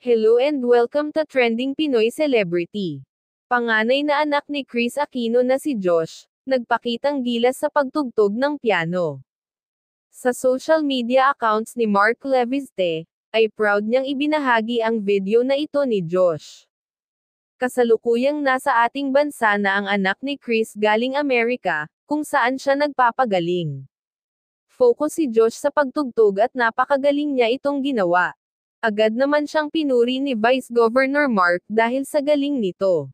Hello and welcome to Trending Pinoy Celebrity. Panganay na anak ni Kris Aquino na si Josh, nagpakitang gilas sa pagtugtog ng piano. Sa social media accounts ni Mark Leviste, ay proud niyang ibinahagi ang video na ito ni Josh. Kasalukuyang nasa ating bansa na ang anak ni Kris galing Amerika, kung saan siya nagpapagaling. Focus si Josh sa pagtugtog at napakagaling niya itong ginawa. Agad naman siyang pinuri ni Vice Governor Mark dahil sa galing nito.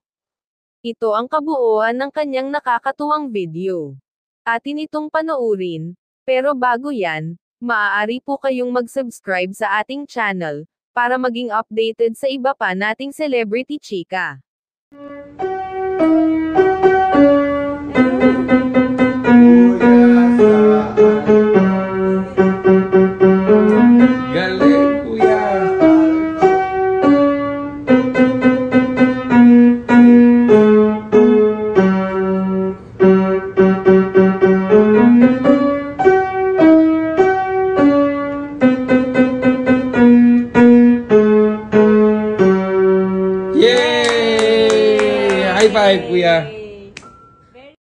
Ito ang kabuuan ng kanyang nakakatuwang video. Atin itong panoorin, pero bago yan, maaari po kayong mag-subscribe sa ating channel, para maging updated sa iba pa nating celebrity chika. Yay! High five, kuya.